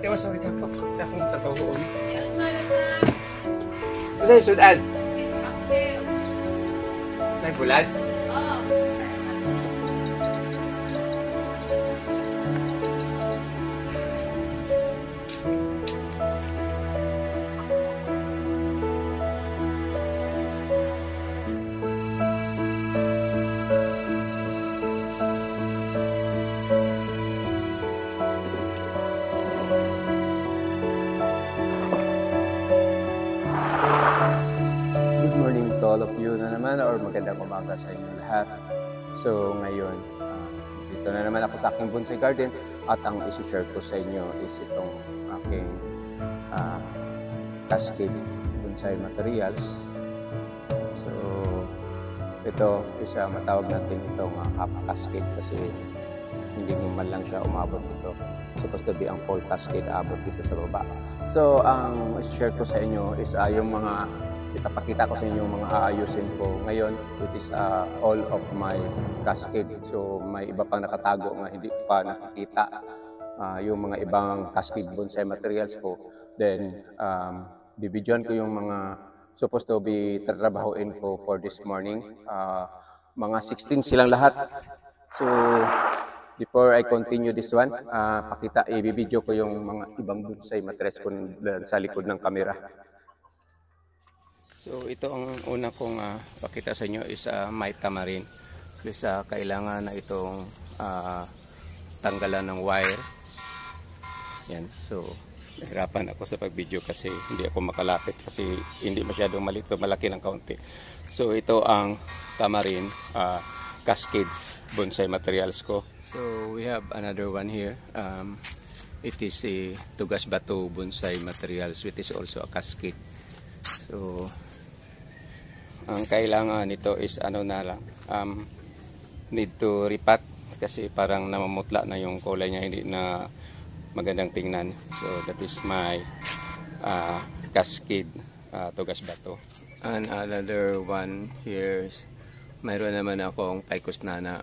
ate was sorry ka pa. Akong trabaho. Kasi sudan. May bulan? Oo. All of you na naman or magandang umaga sa inyo lahat. So ngayon, dito na naman ako sa aking bonsai garden at ang isi-share ko sa inyo is itong aking cascade bonsai materials. So ito isa matawag natin itong half cascade kasi hindi naman lang siya umabot dito. Supposed to be ang full cascade abot dito sa baba. So ang isi-share ko sa inyo is yung mga ipapakita ko sa inyo mga aayusin ko ngayon. It is all of my cascade. So may iba pang nakatago na hindi pa nakikita yung mga ibang cascade bonsai materials ko. Then bibidyoan ko yung mga supposed to be tatrabahuin ko for this morning. Mga 16 silang lahat. So before I continue this one, ibibidyo ko yung mga ibang bonsai materials ko sa likod ng kamera. So ito ang una kong pakita sa inyo is my tamarin. Please kailangan na itong tanggalan ng wire. Yan. So nahirapan ako sa pag-video kasi hindi ako makalapit kasi hindi masyadong malito, malaki ng kaunti. So ito ang tamarin cascade bonsai materials ko. So we have another one here. It is a tugas bato bonsai materials which is also a cascade. So ang kailangan nito is na lang need to repat kasi parang namamutla na yung kulay niya, hindi na magandang tingnan. So that is my cascade tugas bato. And another one here is mayroon naman akong Picus nana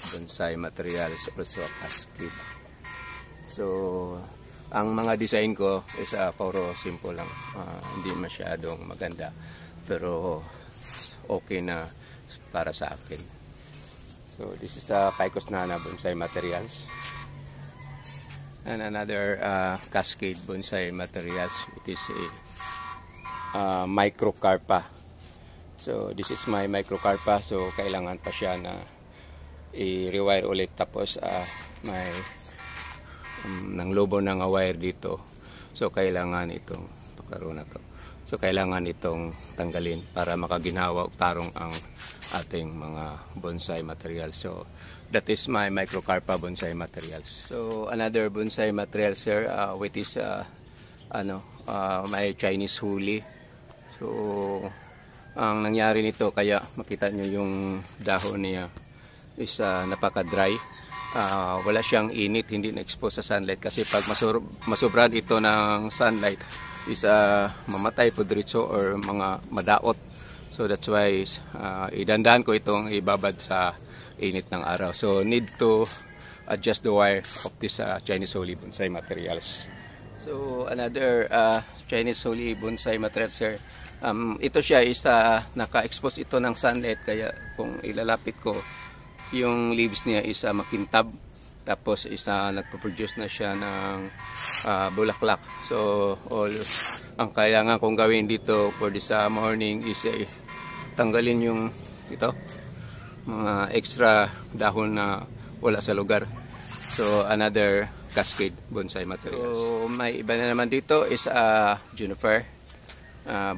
bonsai materials, also cascade. So ang mga design ko is puro simple lang, hindi masyadong maganda pero okay na para sa akin. So this is Picus nana bonsai materials. And another cascade bonsai materials, it is a microcarpa. So this is my microcarpa, so kailangan pa siya na i-rewire ulit, tapos may ng lobo ng wire dito. So kailangan itong pagkaroon na to. So kailangan itong tanggalin para makaginhawa tarong ang ating mga bonsai materials. So that is my microcarpa bonsai materials. So another bonsai materials here which is my Chinese huli. So ang nangyari nito, kaya makita nyo yung dahon niya is napaka-dry. Wala siyang init, hindi na-expose sa sunlight kasi pag masobrahan ito ng sunlight is mamatay po diretso or mga madaot. So that's why idandahan ko itong ibabad sa init ng araw. So need to adjust the wire of this Chinese holy bonsai materials. So another Chinese holy bonsai materials here. Ito siya is naka-expose ito ng sunlight, kaya kung ilalapit ko yung leaves niya is makintab, tapos is nagpo-produce na siya ng bulaklak. So ang kailangan kong gawin dito for this morning is tanggalin yung mga extra dahon na wala sa lugar. So another cascade bonsai materials. So may iba na naman dito is juniper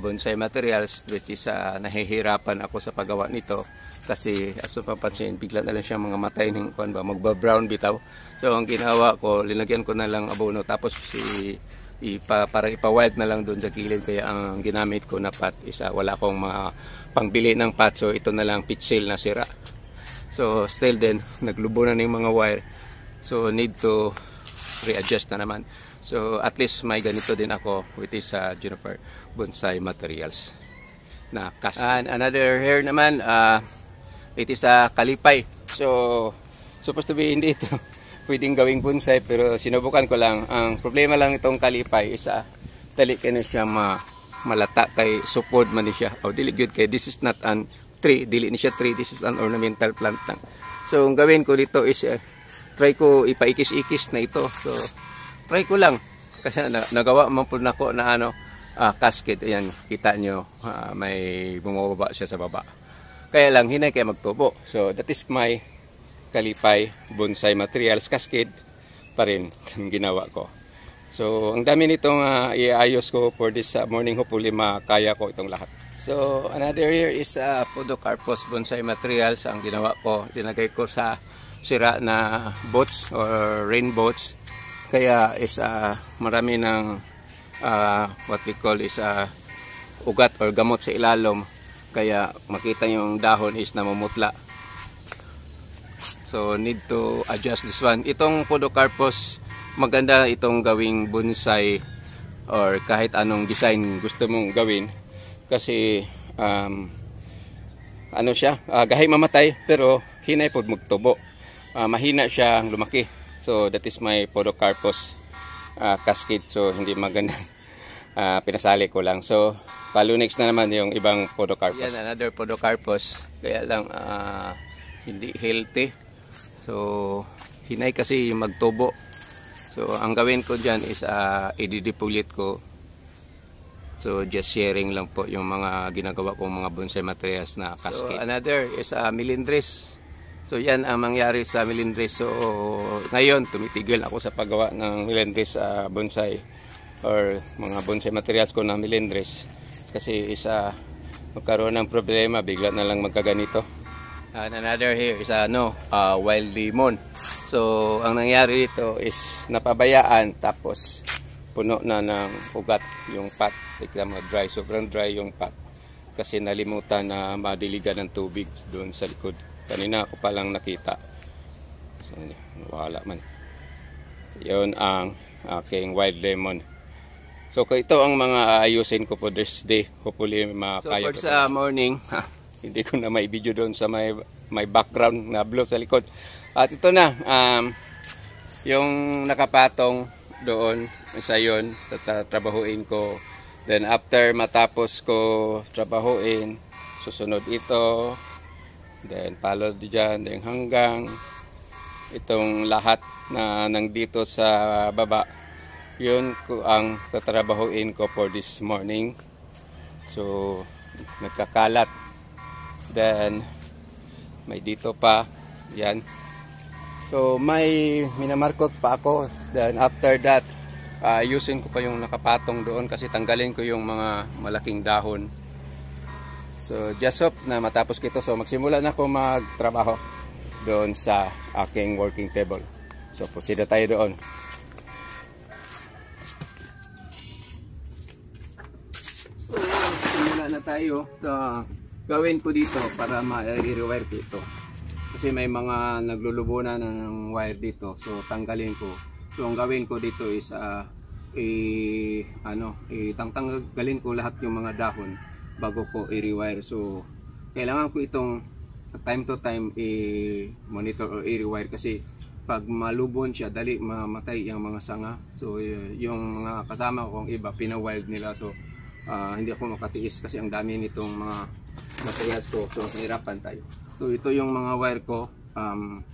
bonsai materials, which is nahihirapan ako sa paggawa nito kasi as papansin bigla na lang siya mga matay ng magba-brown bitaw. So ang ginawa ko, linagyan ko na lang abono, tapos para ipa-wild na lang doon sa kilid. Kaya ang ginamit ko na pot is wala akong pangbili ng pot, so ito na lang pitch sail na sira. So still then naglubo na ng mga wire, so need to readjust na naman. So at least may ganito din ako with this juniper bonsai materials na cascade. And another here naman, it is kalipay. So supposed to be hindi ito pwedeng gawing bonsai pero sinubukan ko lang. Ang problema lang itong kalipay isa dali kay siya malata kay supod man ni siya. O dili gyud kay this is not an tree, dili ni siya tree, this is an ornamental plant lang. So ang gawin ko dito is try ko ipaikis-ikis na ito. So try ko lang kasi nagawa man pud nako na casket. Ayan, kita nyo may bumababa siya sa baba. Kaya lang hinay kay magtubo. So that is my kalipay bonsai materials cascade pa rin ang ginawa ko. So ang dami nitong iayos ko for this morning. Hopefully makaya ko itong lahat. So another here is Podocarpus bonsai materials. Ang ginawa ko, dinagay ko sa sira na boats or rain boats. Kaya is marami ng what we call is ugat or gamot sa ilalom. Kaya makita yung dahon is namumutla. So need to adjust this one. Itong Podocarpus, maganda itong gawing bonsai or kahit anong design gusto mong gawin. Kasi ano siya, gahay mamatay pero hinay pod magtubo. Mahina siya lumaki. So that is my Podocarpus cascade. So hindi maganda. Pinasali ko lang. So palunex na naman yung ibang Podocarpus. Yan, another Podocarpus. Kaya lang hindi healthy. So hinay kasi magtubo. So ang gawin ko dyan is i-depollute ko. So just sharing lang po yung mga ginagawa kong mga bonsai materials na cascade. So another is melindres. So yan ang mangyari sa melindres. So ngayon tumitigil ako sa paggawa ng melindres bonsai or mga bonsai materials ko na melindres. Kasi magkaroon ng problema, bigla na lang magkaganito. And another here is wild lemon. So ang nangyari dito is napabayaan tapos puno na ng ugat yung pot. Tignan mo, dry, sobrang dry yung pot. Kasi nalimutan na madiligan ng tubig doon sa likod. Kanina ako palang nakita. So wala man. Yun ang aking wild lemon. So ito ang mga ayusin ko po this day. Hopefully makaya ko. So sa morning, hindi ko na may video doon sa may background na blue sa likod. At ito na, yung nakapatong doon, isa yun, tatrabahuin ko. Then after matapos ko trabahuin, susunod ito. Then follow dyan, then hanggang itong lahat na nandito sa baba. Yun ko ang tatrabahuin ko for this morning. So nagkakalat. Then may dito pa, yan. So may minamarkot pa ako. Then after that, ayusin ko pa yung nakapatong doon kasi tanggalin ko yung mga malaking dahon. So just hope na matapos ko ito. So magsimula na ako magtrabaho doon sa aking working table. So proceed tayo doon. So simula na tayo sa gawin ko dito para ma-rewire ko ito. Kasi may mga naglulubunan ng wire dito. So tanggalin ko. So ang gawin ko dito is tanggalin ko lahat yung mga dahon bago ko i-rewire. So kailangan ko itong time to time i-monitor o i-rewire kasi pag malubon siya dali mamatay yung mga sanga. So yung mga kasama kong iba pina-wild nila. So hindi ako makatiis kasi ang dami nitong mga materials ko. So hirapan tayo. So ito yung mga wire ko,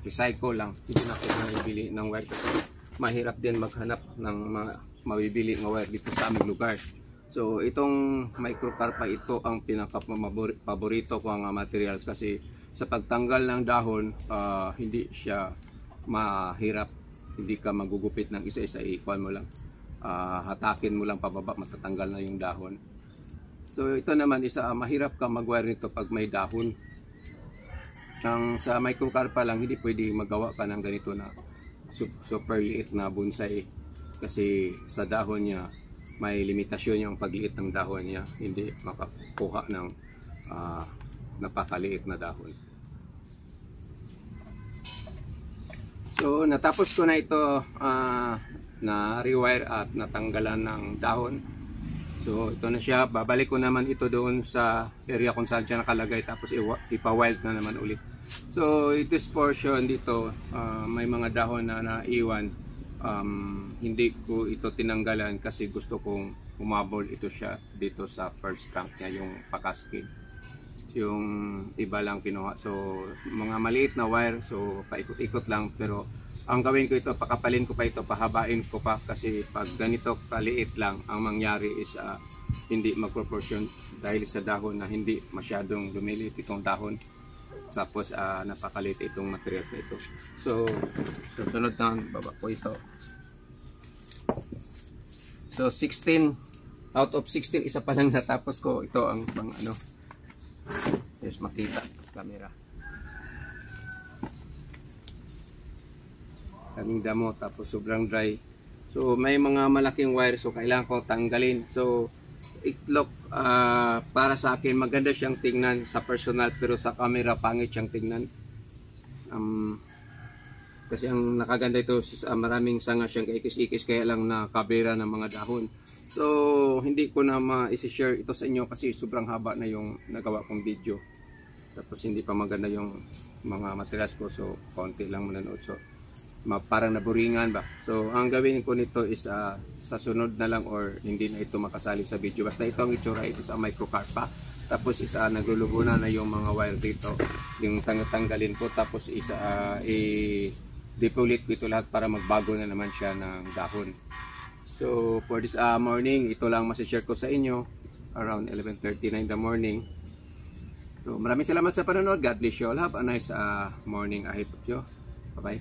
recycle lang. Hindi na ako mabibili ng wire kasi mahirap din maghanap ng mga mabibili ng wire dito sa aming lugar. So itong microcarpa, ito ang pinaka-paborito ko ang materials kasi sa pagtanggal ng dahon, hindi siya mahirap. Hindi ka magugupit ng isa-isa, ikuan mo lang. Hatakin mo lang pababa, matatanggal na yung dahon. So ito naman isa, mahirap ka mag-wire nito pag may dahon. Sa microcarpa lang, hindi pwede magawa ka ng ganito na super liit na bonsai. Kasi sa dahon niya, may limitasyon yung pagliit ng dahon niya. Hindi makakuha ng napakaliit na dahon. So natapos ko na ito na rewire at natanggalan ng dahon. So ito na siya, babalik ko naman ito doon sa area kung saan siya nakalagay tapos ipa-wild na naman ulit. So this portion dito, may mga dahon na naiwan. Hindi ko ito tinanggalan kasi gusto kong umabol ito siya dito sa first tank niya, yung pakaskid. Yung iba lang kinuha. So mga maliit na wire, so paikot-ikot lang, pero ang gawin ko ito, pakapalin ko pa ito, pahabain ko pa, kasi pag ganito kaliit lang, ang mangyari is hindi magproportion dahil sa dahon na hindi masyadong lumiliit itong dahon. Tapos napakalit itong materials na ito. So susunod na baba ko ito. So 16 out of 16, isa pa lang natapos ko. Ito ang pang ano. Yes, makita sa camera. Kaming damo, tapos sobrang dry. So may mga malaking wire, so kailangan ko tanggalin. So itlog, para sa akin maganda siyang tingnan sa personal, pero sa camera pangit siyang tingnan. Kasi ang nakaganda ito, maraming sanga siyang kaikis-ikis, kaya lang nakabera ng mga dahon. So hindi ko na ma-share ito sa inyo kasi sobrang haba na yung nagawa kong video. Tapos hindi pa maganda yung mga materials ko, so konti lang manonood. So parang naburingan ba. So ang gawin ko nito is sa sunod na lang, or hindi na ito makasali sa video. Basta ito ang itsura, ito sa microcarpa. Tapos isa naglulubunan na yung mga wire dito, yung tanggalin ko. Tapos isa i-depulit ko ito lahat para magbago na naman siya ng dahon. So for this morning, ito lang masishare ko sa inyo around 11:30 na in the morning. So maraming salamat sa panonood. God bless you all. Have a nice morning ahead of you. Bye bye.